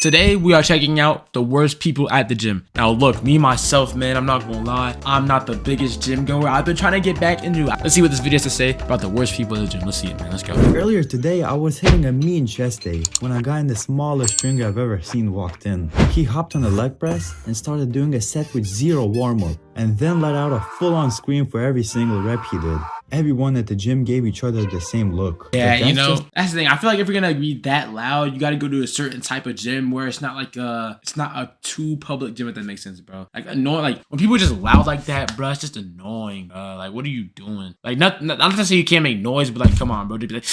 Today we are checking out the worst people at the gym. Now look, me myself, man, I'm not gonna lie, I'm not the biggest gym goer. I've been trying to get back into it. Let's see what this video has to say about the worst people at the gym. Let's see it, man. Let's go. Earlier today, I was hitting a mean chest day when a guy in the smallest stringer I've ever seen walked in. He hopped on a leg press and started doing a set with zero warm-up, and then let out a full-on scream for every single rep he did. Everyone at the gym gave each other the same look. Yeah, you know, that's the thing. I feel like if you're gonna be that loud, you gotta go to a certain type of gym where it's not like it's not a too public gym, if that makes sense, bro. Like annoying, like when people are just loud like that, bro, it's just annoying. Like, what are you doing? Like, not to say you can't make noise, but like, come on, bro. They'd be like,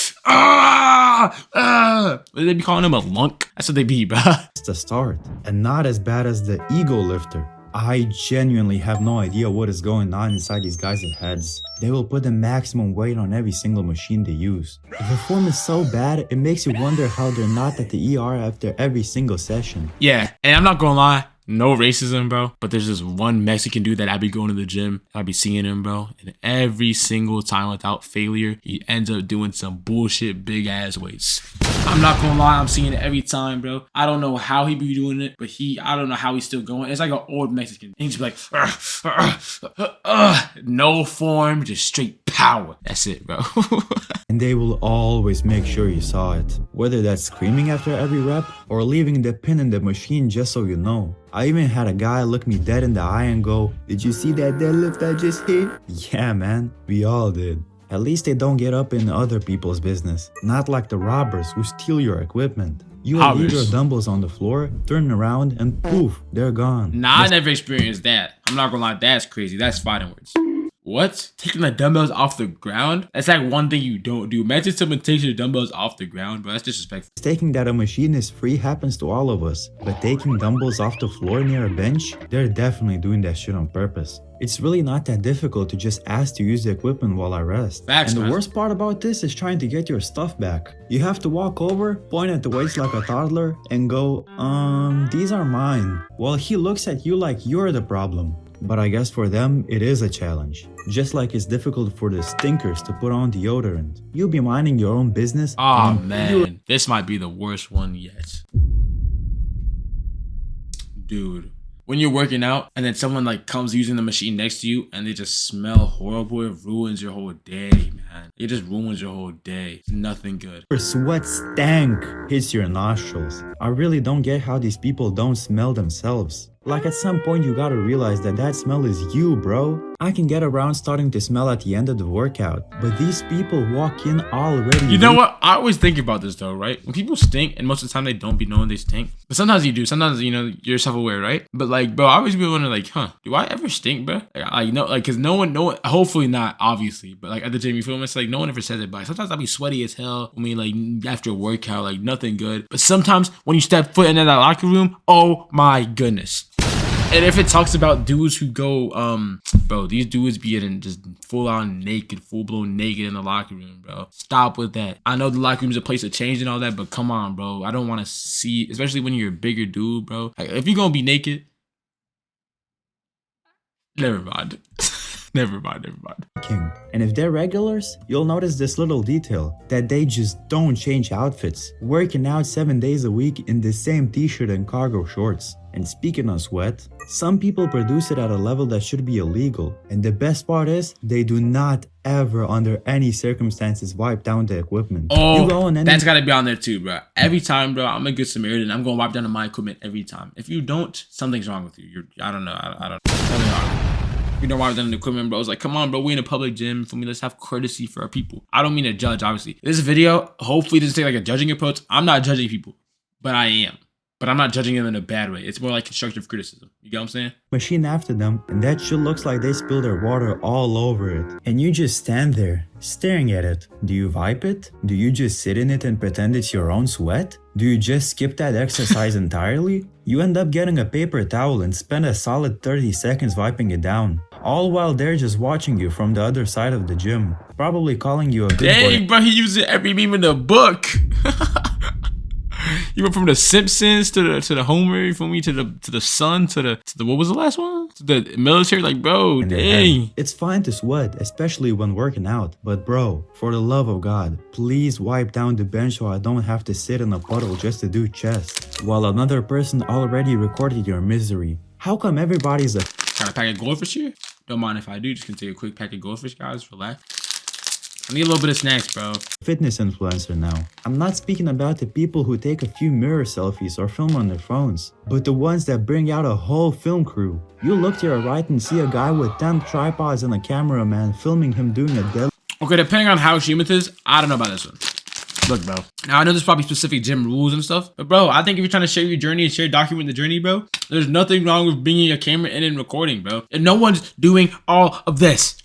they be calling him a lunk. That's what they be, bro. It's the start, and not as bad as the ego lifter. I genuinely have no idea what is going on inside these guys' heads. They will put the maximum weight on every single machine they use. The form is so bad, it makes you wonder how they're not at the ER after every single session. Yeah, and I'm not gonna lie, no racism, bro, but there's this one Mexican dude that I be going to the gym, I be seeing him, bro, and every single time without failure, he ends up doing some bullshit big ass weights. I'm not gonna lie, I'm seeing it every time, bro. I don't know how he be doing it, but I don't know how he's still going. It's like an old Mexican. He's just like, no form, just straight power. That's it, bro. And they will always make sure you saw it. Whether that's screaming after every rep or leaving the pin in the machine just so you know. I even had a guy look me dead in the eye and go, "Did you see that deadlift I just hit?" Yeah, man, we all did. At least they don't get up in other people's business. Not like the robbers who steal your equipment. You will leave your dumbbells on the floor, turn around, and poof, they're gone. Nah, I never experienced that. I'm not gonna lie, that's crazy. That's fighting words. What? Taking the dumbbells off the ground? That's like one thing you don't do. Imagine someone takes your dumbbells off the ground, bro. That's disrespectful. Taking that a machine is free happens to all of us, but taking dumbbells off the floor near a bench, they're definitely doing that shit on purpose. It's really not that difficult to just ask to use the equipment while I rest. Facts, and the man. worst part about this is trying to get your stuff back. You have to walk over, point at the weights like a toddler, and go, these are mine. While he looks at you like you're the problem. But I guess for them, it is a challenge. Just like it's difficult for the stinkers to put on deodorant. You'll be minding your own business. Oh man, this might be the worst one yet. Dude, when you're working out and then someone like comes using the machine next to you and they just smell horrible, it ruins your whole day, man. It just ruins your whole day. It's nothing good. Your sweat stank hits your nostrils. I really don't get how these people don't smell themselves. Like at some point you gotta realize that that smell is you, bro. I can get around starting to smell at the end of the workout, but these people walk in already. You know what? I always think about this though, right? When people stink, and most of the time they don't be knowing they stink, but sometimes you do. Sometimes, you know, you're self-aware, right? But like, bro, I always be wondering like, do I ever stink, bro? Like, you know, like, cause no one, hopefully not, obviously, but like at the gym, you feel me? It's like no one ever says it, but like, sometimes I'll be sweaty as hell. I mean, like after a workout, like nothing good. But sometimes when you step foot into that locker room, oh my goodness. And if it talks about dudes who go, bro, these dudes be getting just full-on naked, full-blown naked in the locker room, bro. Stop with that. I know the locker room's a place to change and all that, but come on, bro. I don't want to see, especially when you're a bigger dude, bro. Like, if you're gonna be naked, never mind. Never mind. And if they're regulars, you'll notice this little detail, that they just don't change outfits, working out 7 days a week in the same t-shirt and cargo shorts. And speaking of sweat, some people produce it at a level that should be illegal. And the best part is, they do not ever under any circumstances wipe down the equipment. Oh, that's gotta be on there too, bro. Every time, bro, I'm a good Samaritan. I'm gonna wipe down my equipment every time. If you don't, something's wrong with you. I don't know. Something's wrong. You don't wipe down the equipment, bro. It's like, come on, bro. We in a public gym. For me, let's have courtesy for our people. I don't mean to judge, obviously. This video, hopefully, doesn't take like a judging approach. I'm not judging people, but I am. But I'm not judging them in a bad way. It's more like constructive criticism. You get what I'm saying? Machine after them, and that shit looks like they spilled their water all over it. And you just stand there, staring at it. Do you wipe it? Do you just sit in it and pretend it's your own sweat? Do you just skip that exercise entirely? You end up getting a paper towel and spend a solid 30 seconds wiping it down. All while they're just watching you from the other side of the gym. Probably calling you a good boy. Dang, bro, he uses every meme in the book. You went from the Simpsons to the Homer, you feel me, to the Sun, to the what was the last one? to the military. Like, bro, in their head. dang. It's fine to sweat, especially when working out, but bro, for the love of God, please wipe down the bench so I don't have to sit in a puddle just to do chest, while another person already recorded your misery. How come everybody's a Got a pack of goldfish here? Don't mind if I do. Just gonna take a quick pack of goldfish, guys. Relax. I need a little bit of snacks, bro. fitness influencer now? I'm not speaking about the people who take a few mirror selfies or film on their phones, but the ones that bring out a whole film crew. You look to your right and see a guy with 10 tripods and a cameraman filming him doing a deadlift. Okay, depending on how extreme it is, I don't know about this one. Look, bro. Now, I know there's probably specific gym rules and stuff, but bro, I think if you're trying to share your journey and document the journey, bro, there's nothing wrong with bringing a camera in and recording, bro. And no one's doing all of this.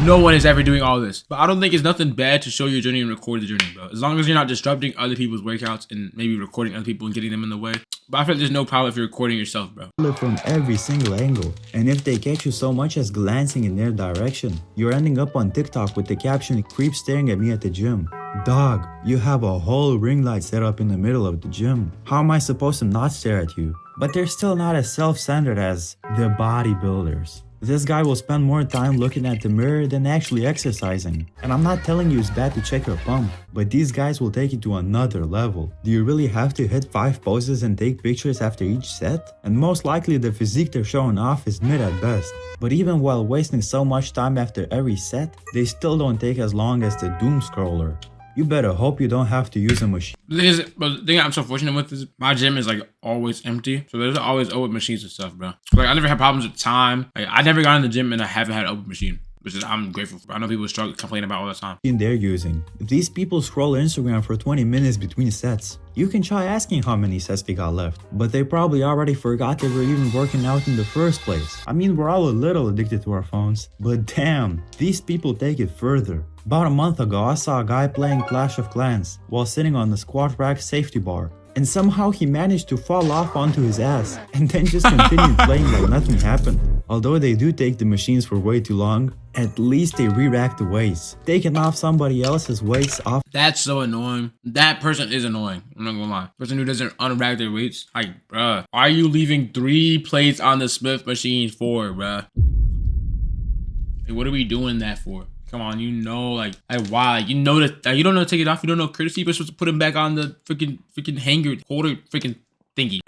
No one is ever doing all this. But I don't think it's nothing bad to show your journey and record the journey, bro. As long as you're not disrupting other people's workouts and maybe recording other people and getting them in the way. But I feel like there's no problem if you're recording yourself, bro. From every single angle, and if they catch you so much as glancing in their direction, you're ending up on TikTok with the caption "creep staring at me at the gym." Dog, you have a whole ring light set up in the middle of the gym. How am I supposed to not stare at you? But they're still not as self-centered as the bodybuilders. This guy will spend more time looking at the mirror than actually exercising. And I'm not telling you it's bad to check your pump, but these guys will take it to another level. Do you really have to hit 5 poses and take pictures after each set? And most likely the physique they're showing off is mid at best. But even while wasting so much time after every set, they still don't take as long as the doom scroller. You better hope you don't have to use a machine. The thing I'm so fortunate with is my gym is like always empty. So there's always open machines and stuff, bro. Like I never had problems with time. Like I never got in the gym and I haven't had an open machine, which is I'm grateful for. I know people struggle complain about all the time. They're using. If these people scroll Instagram for 20 minutes between sets, you can try asking how many sets they got left. But they probably already forgot they were even working out in the first place. I mean, we're all a little addicted to our phones, but damn, these people take it further. About a month ago, I saw a guy playing Clash of Clans while sitting on the squat rack safety bar. And somehow he managed to fall off onto his ass and then just continued playing like nothing happened. Although they do take the machines for way too long, at least they re-rack the weights. Taking off somebody else's weights off. That's so annoying. That person is annoying. I'm not gonna lie. Person who doesn't unrack their weights. Like, bruh, why are you leaving 3 plates on the Smith machine for, bruh? Like, what are we doing that for? Come on, you know, like why? You know that you don't know to take it off. You don't know courtesy. You're supposed to put him back on the freaking hanger holder freaking thingy,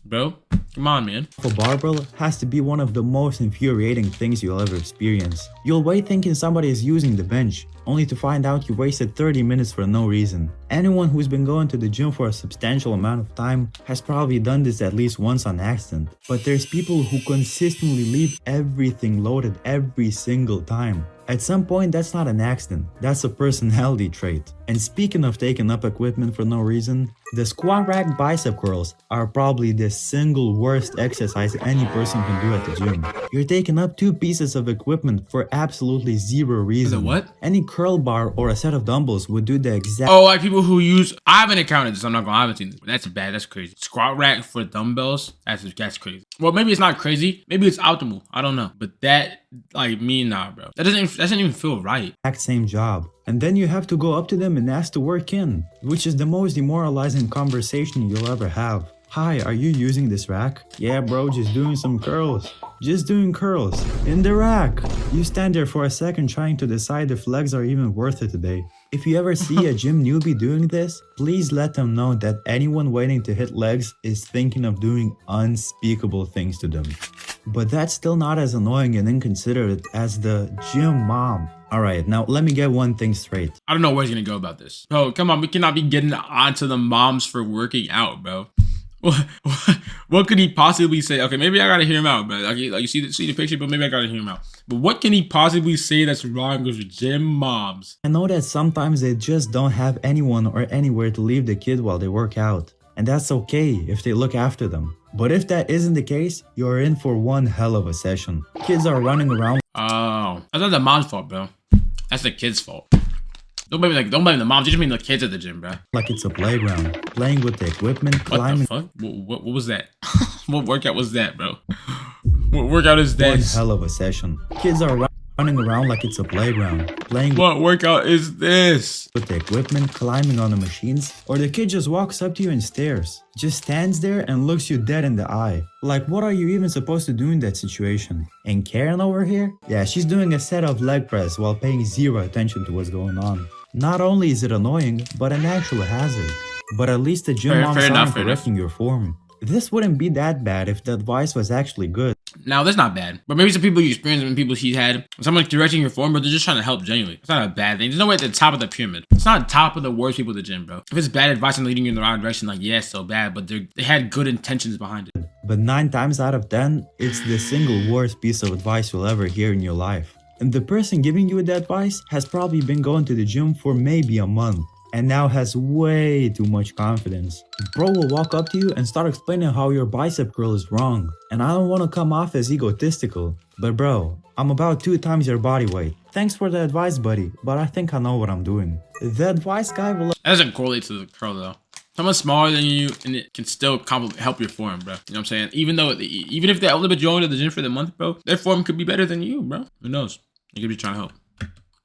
bro. Come on, man. A barbell has to be one of the most infuriating things you'll ever experience. You'll wait thinking somebody is using the bench, only to find out you wasted 30 minutes for no reason. Anyone who's been going to the gym for a substantial amount of time has probably done this at least once on accident. But there's people who consistently leave everything loaded every single time. At some point, that's not an accident, that's a personality trait. And speaking of taking up equipment for no reason, the squat rack bicep curls are probably the single worst exercise any person can do at the gym. You're taking up 2 pieces of equipment for absolutely zero reason. The what? Any curl bar or a set of dumbbells would do the exact— Oh, like people who use, I haven't encountered this, I haven't seen this, but that's bad, that's crazy. Squat rack for dumbbells, that's crazy. Well, maybe it's not crazy, maybe it's optimal, I don't know. But that, like me, nah, bro. That doesn't even feel right. Exact same job. And then you have to go up to them and ask to work in, which is the most demoralizing conversation you'll ever have. Hi, are you using this rack? Yeah, bro, just doing some curls. Just doing curls. In the rack. You stand there for a second trying to decide if legs are even worth it today. If you ever see a gym newbie doing this, please let them know that anyone waiting to hit legs is thinking of doing unspeakable things to them. But that's still not as annoying and inconsiderate as the gym mom. Alright, now let me get one thing straight. I don't know where he's gonna go about this. Bro, come on, we cannot be getting onto the moms for working out, bro. What could he possibly say? Okay, maybe I gotta hear him out, bro. Like you see the picture, but maybe I gotta hear him out. But what can he possibly say that's wrong with gym moms? I know that sometimes they just don't have anyone or anywhere to leave the kid while they work out. And that's okay if they look after them. But if that isn't the case, you're in for one hell of a session. Kids are running around. Oh, that's not the mom's fault, bro. That's the kid's fault. Don't blame the moms. You just mean the kids at the gym, bro. Like it's a playground, playing with the equipment, climbing. What the fuck? What was that? What workout was that, bro? What workout is that? One hell of a session. Kids are running around like it's a playground, playing What workout is this? with the equipment, climbing on the machines, or the kid just walks up to you and stares. Just stands there and looks you dead in the eye. Like, what are you even supposed to do in that situation? And Karen over here? Yeah, she's doing a set of leg press while paying zero attention to what's going on. Not only is it annoying, but an actual hazard. But at least the gym moms aren't correcting your form. This wouldn't be that bad if the advice was actually good. Now, that's not bad. But maybe some people you experience and people he's had, someone directing your form, but they're just trying to help genuinely. It's not a bad thing. There's no way at the top of the pyramid. It's not top of the worst people at the gym, bro. If it's bad advice and leading you in the wrong direction, like, yeah, it's so bad, but they had good intentions behind it. But 9 times out of 10, it's the single worst piece of advice you'll ever hear in your life. And the person giving you the advice has probably been going to the gym for maybe a month, and now has way too much confidence. Bro will walk up to you and start explaining how your bicep curl is wrong. And I don't want to come off as egotistical, but bro, I'm about 2 times your body weight. Thanks for the advice, buddy, but I think I know what I'm doing. The advice guy will... That doesn't correlate to the curl, though. Someone smaller than you, and it can still help your form, bro. You know what I'm saying? Even if they're a little bit going to the gym for the month, bro, their form could be better than you, bro. Who knows? You could be trying to help.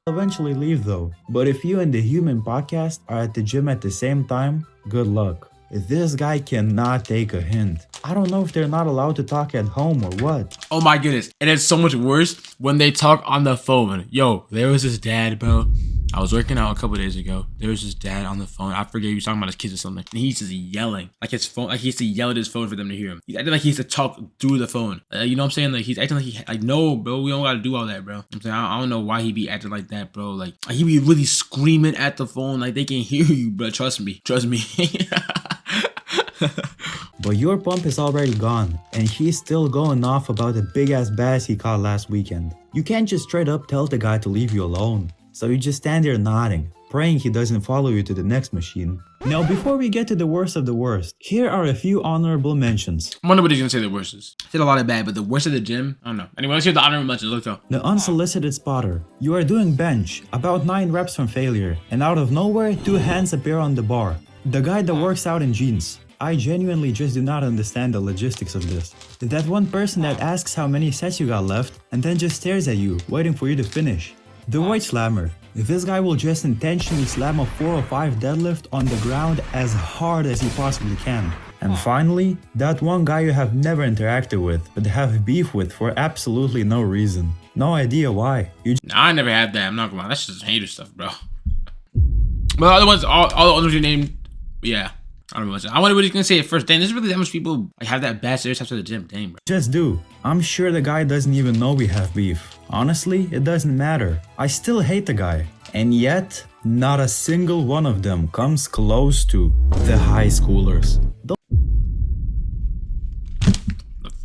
Eventually leave though. But if you and the human podcast are at the gym at the same time, good luck. This guy cannot take a hint. I don't know if they're not allowed to talk at home or what. Oh my goodness. And it's so much worse when they talk on the phone. Yo, there was this dad, bro. I was working out a couple days ago. There was this dad on the phone. I forget he was talking about his kids or something. And he's just yelling. Like his phone, like he has to yell at his phone for them to hear him. He's acting like he has to talk through the phone. You know what I'm saying? Like he's acting like no, bro, we don't gotta do all that, bro. I'm saying I don't know why he be acting like that, bro. Like he be really screaming at the phone like they can hear you, bro. Trust me. But your pump is already gone, and he's still going off about the big ass bass he caught last weekend. You can't just straight up tell the guy to leave you alone. So you just stand there nodding, praying he doesn't follow you to the next machine. Now before we get to the worst of the worst, here are a few honorable mentions. I wonder what he's gonna say the worst is. He said a lot of bad, but the worst of the gym? I don't know. Anyway, let's hear the honorable mentions. Let's go. The unsolicited spotter. You are doing bench, about 9 reps from failure, and out of nowhere, 2 hands appear on the bar. The guy that works out in jeans. I genuinely just do not understand the logistics of this. That one person that asks how many sets you got left, and then just stares at you, waiting for you to finish. The weight slammer. This guy will just intentionally slam a 405 deadlift on the ground as hard as he possibly can. And finally, that one guy you have never interacted with, but have beef with for absolutely no reason. No idea why. I never had that, I'm not gonna lie. That's just hater stuff, bro. But the other ones, all the others you named, yeah. I don't know what I wonder what he's gonna say at first. Dang, there's really that much people like have that bad stereotypes at the gym. Dang, bro. Just do. I'm sure the guy doesn't even know we have beef. Honestly, it doesn't matter. I still hate the guy. And yet, not a single one of them comes close to the high schoolers. The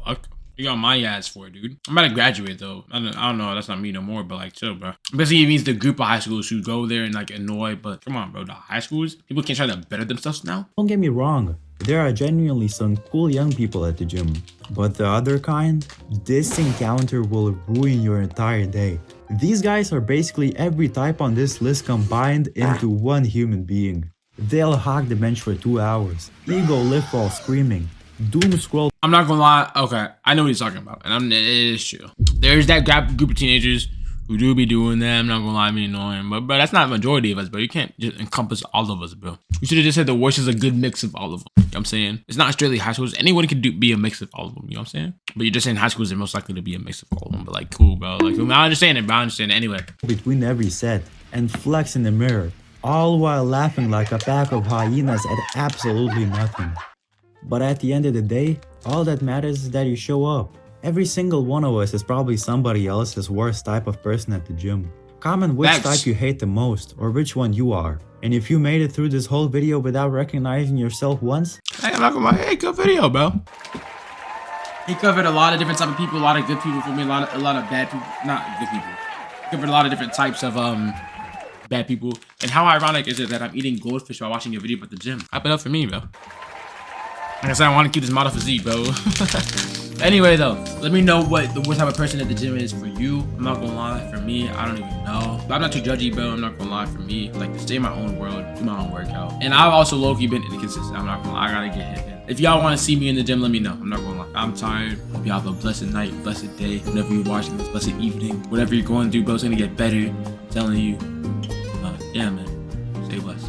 fuck? You got my ass for it, dude. I'm about to graduate though. I don't know. That's not me no more. But like, chill, bro. Basically, it means the group of high schoolers who go there and like annoy. But come on, bro. The high schools, people can't try to better themselves now. Don't get me wrong. There are genuinely some cool young people at the gym. But the other kind, this encounter will ruin your entire day. These guys are basically every type on this list combined into one human being. They'll hog the bench for 2 hours. Ego lift while screaming. Doom scroll. I'm not gonna lie. Okay, I know what he's talking about, and it is true. There's that group of teenagers who do be doing that. I'm not gonna lie, be annoying, but that's not the majority of us, bro. You can't just encompass all of us, bro. You should have just said the worst is a good mix of all of them. You know what I'm saying? It's not strictly high schools. Anyone could be a mix of all of them. You know what I'm saying? But you're just saying high schools are most likely to be a mix of all of them. But like, cool, bro. Like, I understand it, bro. I understand it anyway. Between every set and flex in the mirror, all while laughing like a pack of hyenas at absolutely nothing. But at the end of the day, all that matters is that you show up. Every single one of us is probably somebody else's worst type of person at the gym. Comment which type you hate the most, or which one you are. And if you made it through this whole video without recognizing yourself once, hey, I'm not gonna lie, hey, good video, bro. He covered a lot of different type of people, a lot of good people for me, a lot of bad people, not good people. He covered a lot of different types of bad people. And how ironic is it that I'm eating goldfish while watching a video about the gym? Hype it up for me, bro. Like I said, I want to keep this model physique, bro. Anyway, though, let me know what type of person at the gym is for you. I'm not gonna lie, for me, I don't even know. But I'm not too judgy, bro. I'm not gonna lie, for me, like to stay in my own world, do my own workout. And I've also low-key been inconsistent. I'm not gonna lie, I gotta get hit. If y'all want to see me in the gym, let me know. I'm not gonna lie. I'm tired. Hope y'all have a blessed night, blessed day, whenever you're watching this, blessed evening, whatever you're going through, bro. It's gonna get better. I'm telling you. Yeah, man. Stay blessed.